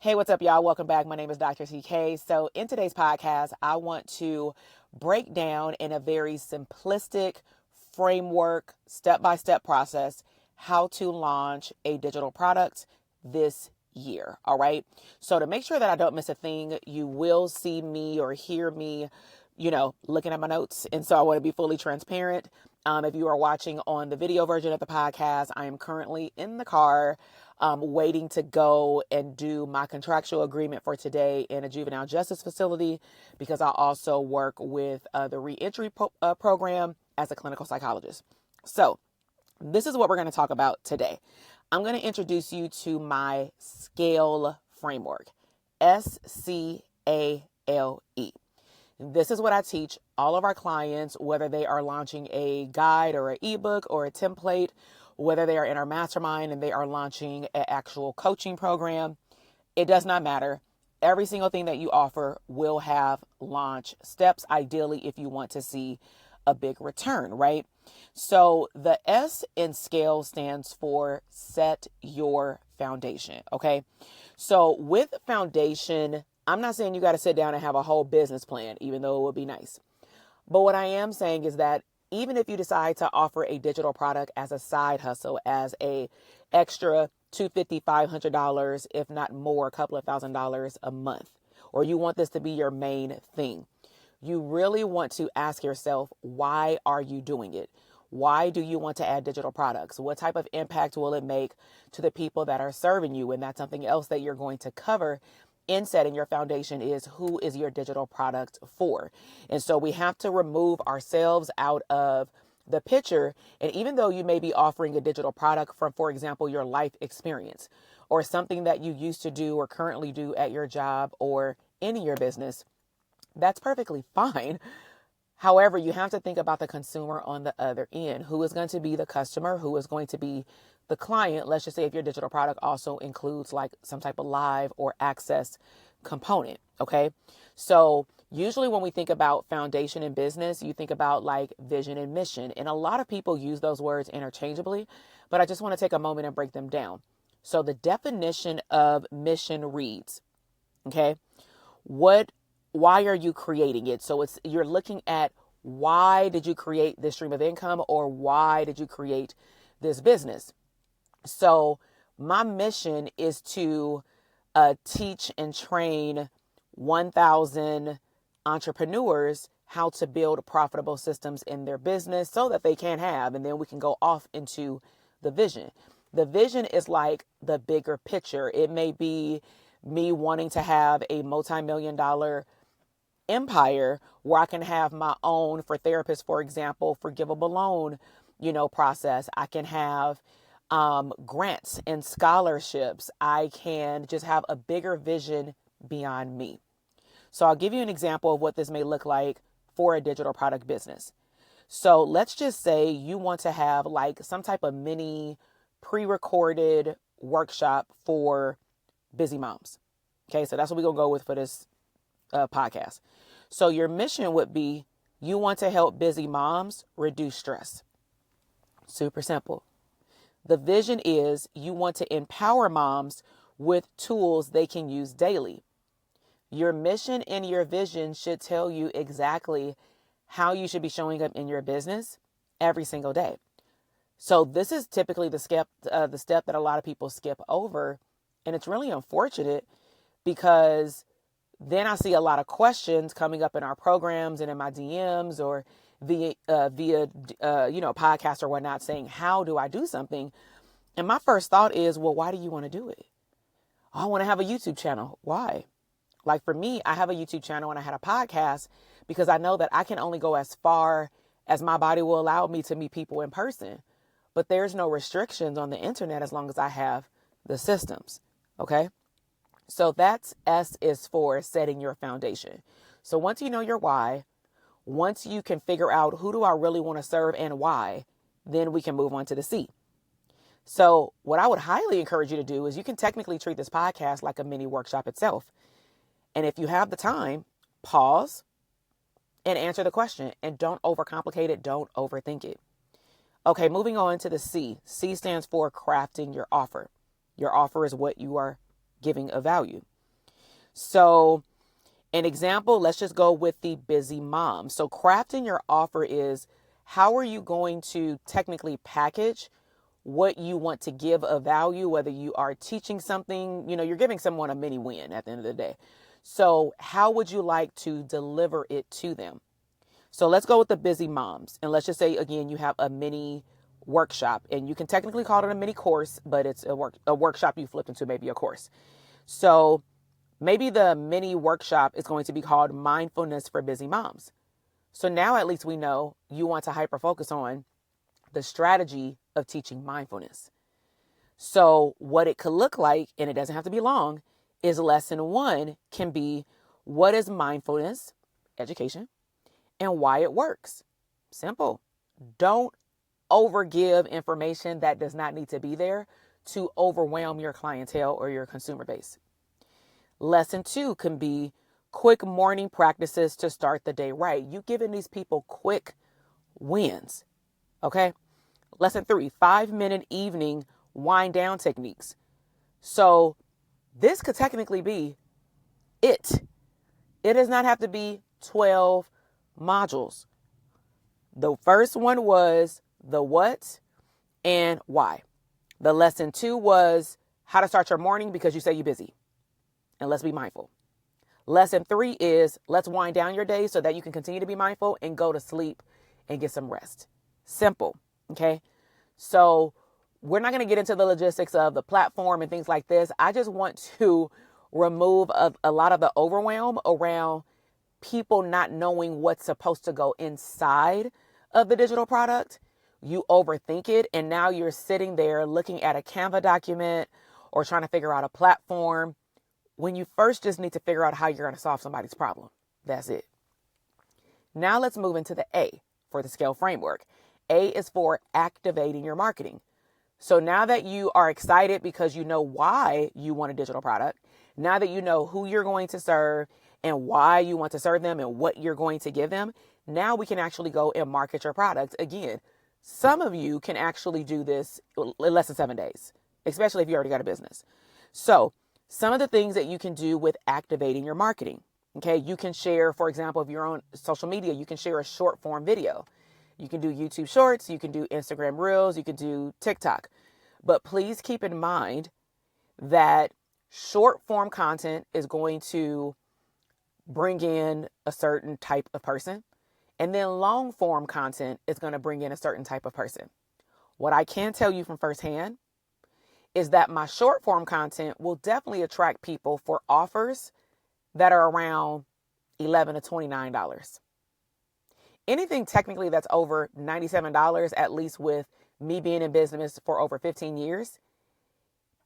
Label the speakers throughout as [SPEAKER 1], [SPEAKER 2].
[SPEAKER 1] Hey, what's up, y'all? Welcome back. My name is Dr. TK. So, in today's podcast, I want to break down in a very simplistic framework, step by step process, how to launch a digital product this year. All right. So, to make sure that I don't miss a thing, you will see me or hear me, looking at my notes. And so, I want to be fully transparent. If you are watching on the video version of the podcast, I am currently in the car waiting to go and do my contractual agreement for today in a juvenile justice facility because I also work with the reentry program as a clinical psychologist. So this is what we're going to talk about today. I'm going to introduce you to my SCALE framework, SCALE. This is what I teach all of our clients, whether they are launching a guide or an ebook or a template, whether they are in our mastermind and they are launching an actual coaching program. It does not matter. Every single thing that you offer will have launch steps, ideally, if you want to see a big return, right? So the S in SCALE stands for set your foundation, okay? So with foundation, I'm not saying you got to sit down and have a whole business plan, even though it would be nice. But what I am saying is that even if you decide to offer a digital product as a side hustle, as a extra $250, $500, if not more, a couple of $1,000s a month, or you want this to be your main thing, you really want to ask yourself, why are you doing it? Why do you want to add digital products? What type of impact will it make to the people that are serving you? And that's something else that you're going to cover in setting your foundation is who is your digital product for? And so we have to remove ourselves out of the picture. And even though you may be offering a digital product from, for example, your life experience or something that you used to do or currently do at your job or in your business, that's perfectly fine. However, you have to think about the consumer on the other end. Who is going to be the customer? Who is going to be the client? Let's just say if your digital product also includes like some type of live or access component. Okay. So usually when we think about foundation in business, you think about like vision and mission. And a lot of people use those words interchangeably, but I just want to take a moment and break them down. So the definition of mission reads, okay, why are you creating it? So you're looking at why did you create this stream of income or why did you create this business? So my mission is to teach and train 1,000 entrepreneurs how to build profitable systems in their business so that they can have, and then we can go off into the vision. The vision is like the bigger picture. It may be me wanting to have a multi-million-dollar empire where I can have my own, for therapists, for example, forgivable loan, process. I can have grants and scholarships. I can just have a bigger vision beyond me. So I'll give you an example of what this may look like for a digital product business. So let's just say you want to have like some type of mini pre-recorded workshop for busy moms. Okay, so that's what we're going to go with for this podcast. So your mission would be you want to help busy moms reduce stress. Super simple. The vision is you want to empower moms with tools they can use daily. Your mission and your vision should tell you exactly how you should be showing up in your business every single day. So this is typically the step that a lot of people skip over. And it's really unfortunate because then I see a lot of questions coming up in our programs and in my DMs or via podcast or whatnot saying, how do I do something? And my first thought is, well, why do you want to do it? Oh, I want to have a YouTube channel. Why? Like for me, I have a YouTube channel and I had a podcast because I know that I can only go as far as my body will allow me to meet people in person. But there's no restrictions on the internet as long as I have the systems. Okay. So that's S is for setting your foundation. So once you know your why, once you can figure out who do I really want to serve and why, then we can move on to the C. So what I would highly encourage you to do is you can technically treat this podcast like a mini workshop itself. And if you have the time, pause and answer the question and don't overcomplicate it. Don't overthink it. Okay, moving on to the C. C stands for crafting your offer. Your offer is what you are giving a value. So an example, let's just go with the busy mom. So crafting your offer is, how are you going to technically package what you want to give a value, whether you are teaching something, you're giving someone a mini win at the end of the day. So how would you like to deliver it to them? So let's go with the busy moms. And let's just say, again, you have a mini workshop, and you can technically call it a mini course, but it's a workshop you flipped into maybe a course. So maybe the mini workshop is going to be called Mindfulness for Busy Moms. So now at least we know you want to hyper focus on the strategy of teaching mindfulness. So what it could look like, and it doesn't have to be long, is lesson 1 can be, what is mindfulness, education, and why it works. Simple. Don't overgive information that does not need to be there to overwhelm your clientele or your consumer base. Lesson 2 can be quick morning practices to start the day right. You giving these people quick wins. Okay. Lesson 3, 5-minute evening wind down techniques. So this could technically be it. It does not have to be 12 modules. The first one was the what and why. The lesson 2 was how to start your morning because you say you're busy. And let's be mindful. Lesson 3 is let's wind down your day so that you can continue to be mindful and go to sleep and get some rest. Simple. Okay. So we're not going to get into the logistics of the platform and things like this. I just want to remove a lot of the overwhelm around people not knowing what's supposed to go inside of the digital product. You overthink it, and now you're sitting there looking at a Canva document or trying to figure out a platform when you first just need to figure out how you're going to solve somebody's problem. That's it. Now let's move into the A for the scale framework. A is for activating your marketing. So now that you are excited because you know why you want a digital product, now that you know who you're going to serve and why you want to serve them and what you're going to give them, now we can actually go and market your product. Again, some of you can actually do this in less than 7 days, especially if you already got a business. So some of the things that you can do with activating your marketing. Okay, you can share, for example, if you're on social media, you can share a short form video. You can do YouTube Shorts, you can do Instagram Reels, you can do TikTok. But please keep in mind that short form content is going to bring in a certain type of person. And then long form content is going to bring in a certain type of person. What I can tell you from firsthand is that my short form content will definitely attract people for offers that are around $11 to $29. Anything technically that's over $97, at least with me being in business for over 15 years,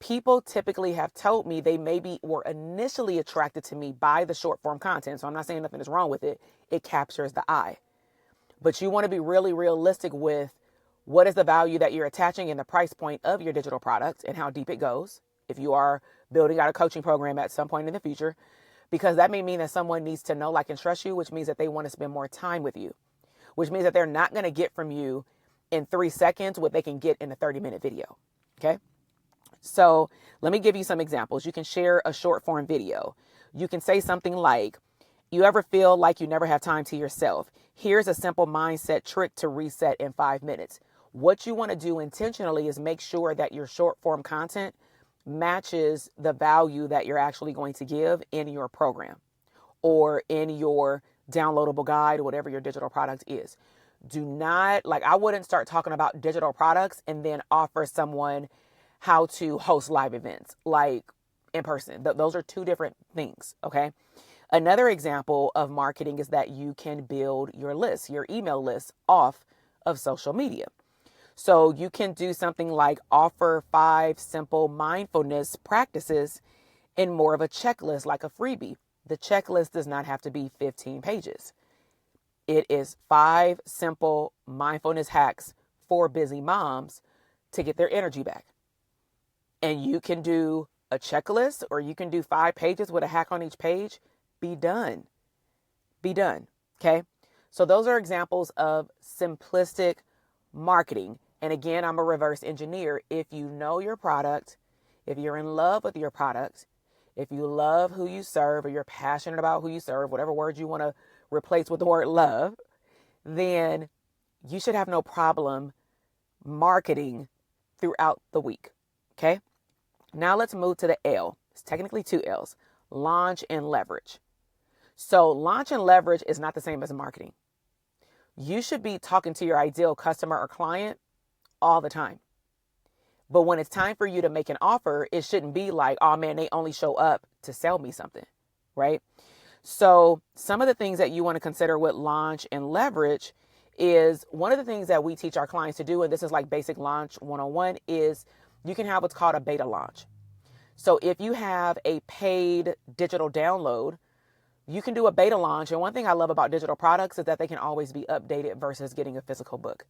[SPEAKER 1] people typically have told me they maybe were initially attracted to me by the short form content. So I'm not saying nothing is wrong with it. It captures the eye. But you want to be really realistic with what is the value that you're attaching and the price point of your digital product and how deep it goes. If you are building out a coaching program at some point in the future, because that may mean that someone needs to know, like, and trust you, which means that they want to spend more time with you, which means that they're not going to get from you in 3 seconds what they can get in a 30-minute video. Okay. So let me give you some examples. You can share a short form video. You can say something like, you ever feel like you never have time to yourself? Here's a simple mindset trick to reset in 5 minutes. What you want to do intentionally is make sure that your short form content matches the value that you're actually going to give in your program or in your downloadable guide or whatever your digital product is. Do not, I wouldn't start talking about digital products and then offer someone how to host live events like in person. Those are 2 different things. Okay. Another example of marketing is that you can build your list, your email list off of social media. So you can do something like offer 5 simple mindfulness practices in more of a checklist, like a freebie. The checklist does not have to be 15 pages. It is 5 simple mindfulness hacks for busy moms to get their energy back. And you can do a checklist or you can do 5 pages with a hack on each page. Be done. Be done. Okay. So those are examples of simplistic marketing. And again, I'm a reverse engineer. If you know your product, if you're in love with your product, If you love who you serve, or you're passionate about who you serve, whatever word you want to replace with the word love, then you should have no problem marketing throughout the week. Okay. Now let's move to the L. It's technically two L's: launch and leverage. So launch and leverage is not the same as marketing. You should be talking to your ideal customer or client all the time. But when it's time for you to make an offer, it shouldn't be like, oh man, they only show up to sell me something, right? So some of the things that you want to consider with launch and leverage is, one of the things that we teach our clients to do, and this is like basic launch 101, is you can have what's called a beta launch. So if you have a paid digital download, you can do a beta launch. And one thing I love about digital products is that they can always be updated versus getting a physical book.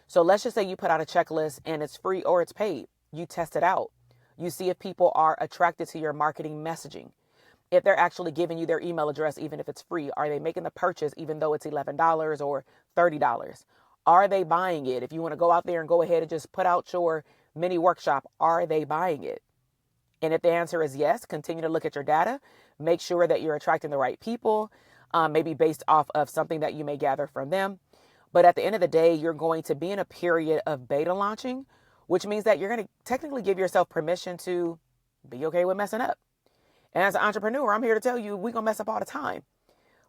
[SPEAKER 1] So let's just say you put out a checklist and it's free or it's paid. You test it out. You see if people are attracted to your marketing messaging. If they're actually giving you their email address, even if it's free, are they making the purchase even though it's $11 or $30? Are they buying it? If you want to go out there and go ahead and just put out your mini workshop, are they buying it? And if the answer is yes, continue to look at your data. Make sure that you're attracting the right people, maybe based off of something that you may gather from them. But at the end of the day, you're going to be in a period of beta launching, which means that you're going to technically give yourself permission to be okay with messing up. And as an entrepreneur, I'm here to tell you, we're going to mess up all the time.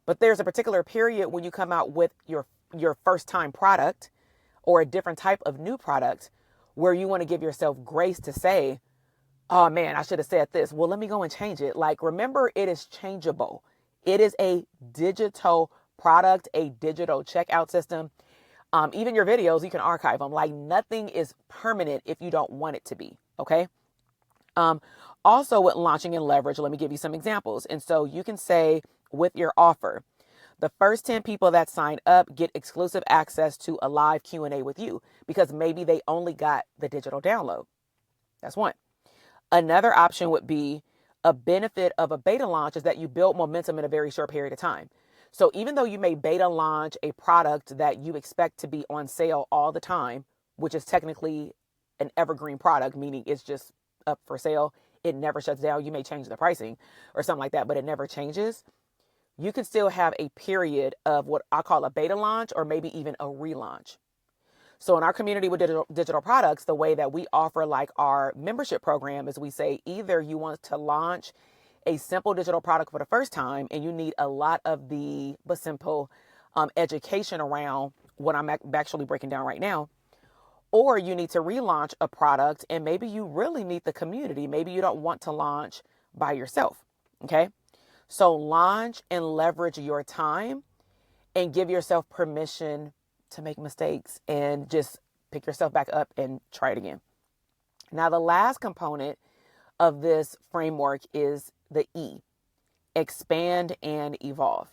[SPEAKER 1] But there's a particular period when you come out with your first time product or a different type of new product where you want to give yourself grace to say, oh man, I should have said this. Well, let me go and change it. Like, remember, it is changeable. It is a digital product, a digital checkout system. Even your videos, you can archive them. Like, nothing is permanent if you don't want it to be. Okay. Also with launching and leverage, let me give you some examples. And so you can say with your offer, the first 10 people that sign up get exclusive access to a live Q&A with you, because maybe they only got the digital download. That's one. Another option would be, a benefit of a beta launch is that you build momentum in a very short period of time. So even though you may beta launch a product that you expect to be on sale all the time, which is technically an evergreen product, meaning it's just up for sale, it never shuts down. You may change the pricing or something like that, but it never changes. You can still have a period of what I call a beta launch, or maybe even a relaunch. So in our community with digital products, the way that we offer like our membership program is, we say either you want to launch a simple digital product for the first time and you need a lot of the simple education around what I'm actually breaking down right now, or you need to relaunch a product and maybe you really need the community. Maybe you don't want to launch by yourself. Okay. So launch and leverage your time and give yourself permission to make mistakes and just pick yourself back up and try it again. Now, the last component of this framework is the E: expand and evolve.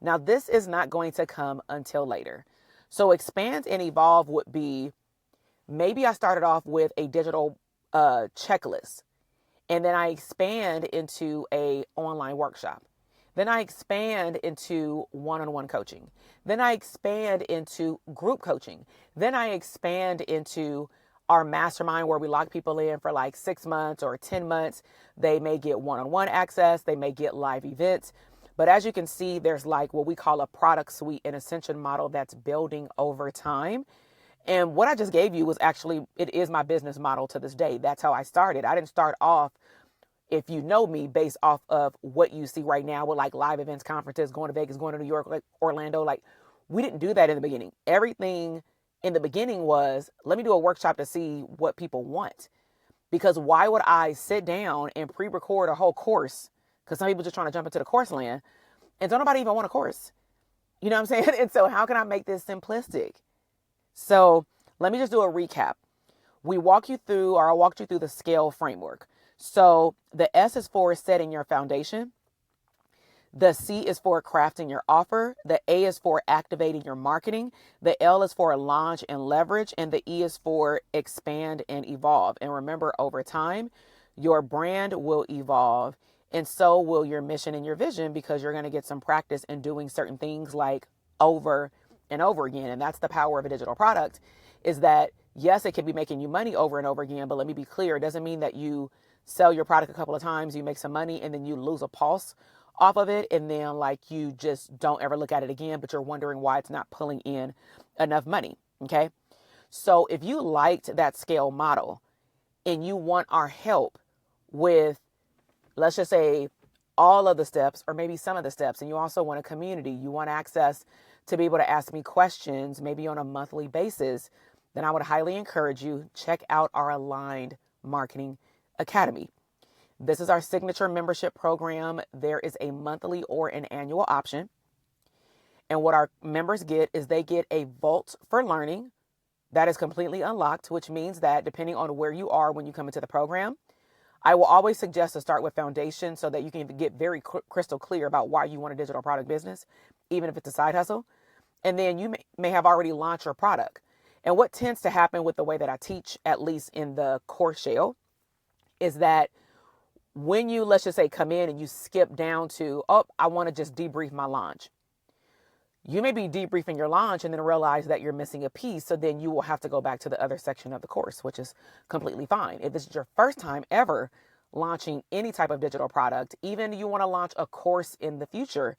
[SPEAKER 1] Now, this is not going to come until later. So expand and evolve would be, maybe I started off with a digital checklist, and then I expand into a online workshop. Then I expand into one-on-one coaching. Then I expand into group coaching. Then I expand into our mastermind, where we lock people in for like 6 months or 10 months. They may get one-on-one access. They may get live events. But as you can see, there's like what we call a product suite and ascension model that's building over time. And what I just gave you was actually, it is my business model to this day. That's how I started. I didn't start off, if you know me, based off of what you see right now with like live events, conferences, going to Vegas, going to New York, like Orlando. Like, we didn't do that in the beginning. Everything in the beginning was, let me do a workshop to see what people want. Because why would I sit down and pre-record a whole course? Because some people just trying to jump into the course land, and don't nobody even want a course. You know what I'm saying? And so how can I make this simplistic? So let me just do a recap. I'll walk you through the scale framework. So the S is for setting your foundation. The C is for crafting your offer. The A is for activating your marketing. The L is for launch and leverage. And the E is for expand and evolve. And remember, over time, your brand will evolve, and so will your mission and your vision, because you're going to get some practice in doing certain things like over and over again. And that's the power of a digital product, is that yes, it can be making you money over and over again, but let me be clear. It doesn't mean that you sell your product a couple of times, you make some money, and then you lose a pulse off of it. And then like you just don't ever look at it again, but you're wondering why it's not pulling in enough money. Okay. So if you liked that scale model and you want our help with, let's just say, all of the steps or maybe some of the steps, and you also want a community, you want access to be able to ask me questions, maybe on a monthly basis, then I would highly encourage you, check out our Aligned Marketing Academy. This is our signature membership program. There is a monthly or an annual option. And what our members get is they get a vault for learning that is completely unlocked, which means that depending on where you are when you come into the program, I will always suggest to start with foundation so that you can get very crystal clear about why you want a digital product business, even if it's a side hustle. And then you may have already launched your product. And what tends to happen with the way that I teach, at least in the course shell, is that when you, let's just say, come in and you skip down to, oh, I want to just debrief my launch. You may be debriefing your launch and then realize that you're missing a piece. So then you will have to go back to the other section of the course, which is completely fine. If this is your first time ever launching any type of digital product, even you want to launch a course in the future,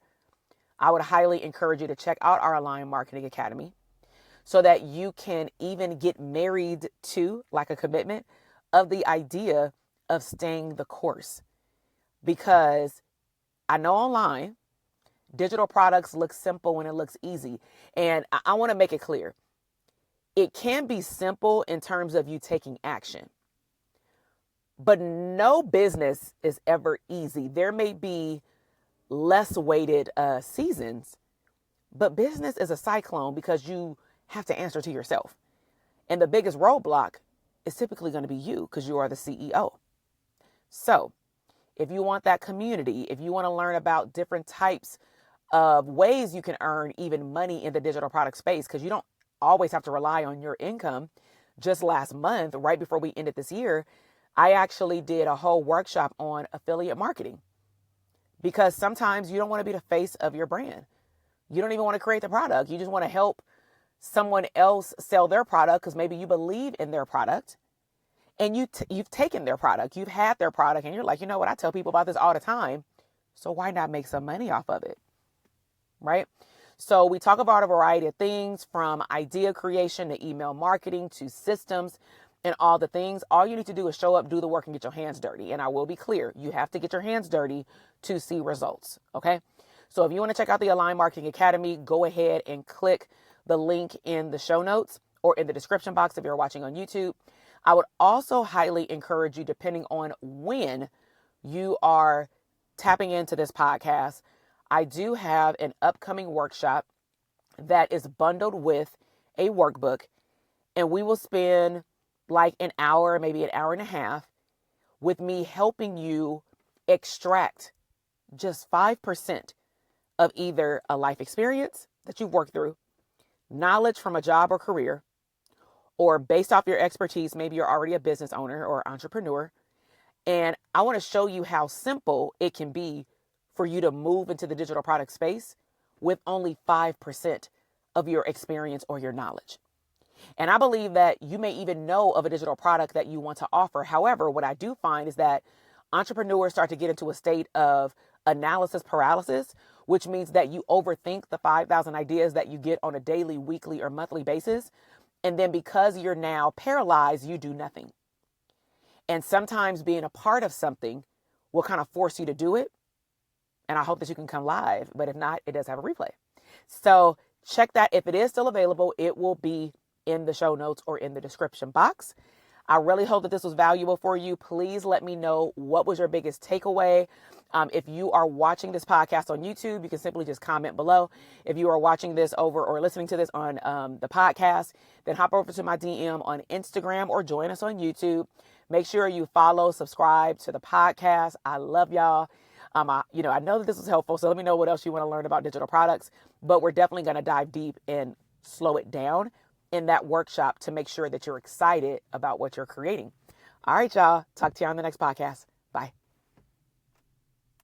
[SPEAKER 1] I would highly encourage you to check out our Aligned Marketing Academy so that you can even get married to, like a commitment, of the idea of staying the course. Because I know online, digital products look simple when it looks easy. And I want to make it clear. It can be simple in terms of you taking action. But no business is ever easy. There may be less weighted seasons, but business is a cyclone because you have to answer to yourself. And the biggest roadblock is typically going to be you because you are the CEO. So if you want that community, if you want to learn about different types of ways you can earn even money in the digital product space, because you don't always have to rely on your income. Just last month, right before we ended this year, I actually did a whole workshop on affiliate marketing, because sometimes you don't want to be the face of your brand. You don't even want to create the product. You just want to help someone else sell their product because maybe you believe in their product and you've taken their product, you've had their product, and you're like, you know what? I tell people about this all the time. So why not make some money off of it? Right? So we talk about a variety of things, from idea creation to email marketing to systems and all the things. All you need to do is show up, do the work, and get your hands dirty. And I will be clear, you have to get your hands dirty to see results. Okay? So if you want to check out the Aligned Marketing Academy, go ahead and click the link in the show notes or in the description box if you're watching on YouTube. I would also highly encourage you, depending on when you are tapping into this podcast, I do have an upcoming workshop that is bundled with a workbook, and we will spend like an hour, maybe an hour and a half, with me helping you extract just 5% of either a life experience that you've worked through, knowledge from a job or career, or based off your expertise, maybe you're already a business owner or entrepreneur. And I want to show you how simple it can be for you to move into the digital product space with only 5% of your experience or your knowledge. And I believe that you may even know of a digital product that you want to offer. However, what I do find is that entrepreneurs start to get into a state of analysis paralysis, which means that you overthink the 5,000 ideas that you get on a daily, weekly, or monthly basis. And then because you're now paralyzed, you do nothing. And sometimes being a part of something will kind of force you to do it. And I hope that you can come live. But if not, it does have a replay. So check that. If it is still available, it will be in the show notes or in the description box. I really hope that this was valuable for you. Please let me know what was your biggest takeaway. If you are watching this podcast on YouTube, you can simply just comment below. If you are watching this over or listening to this on the podcast, then hop over to my DM on Instagram or join us on YouTube. Make sure you follow, subscribe to the podcast. I love y'all. I know that this was helpful, so let me know what else you want to learn about digital products. But we're definitely going to dive deep and slow it down in that workshop to make sure that you're excited about what you're creating. All right, y'all. Talk to you on the next podcast.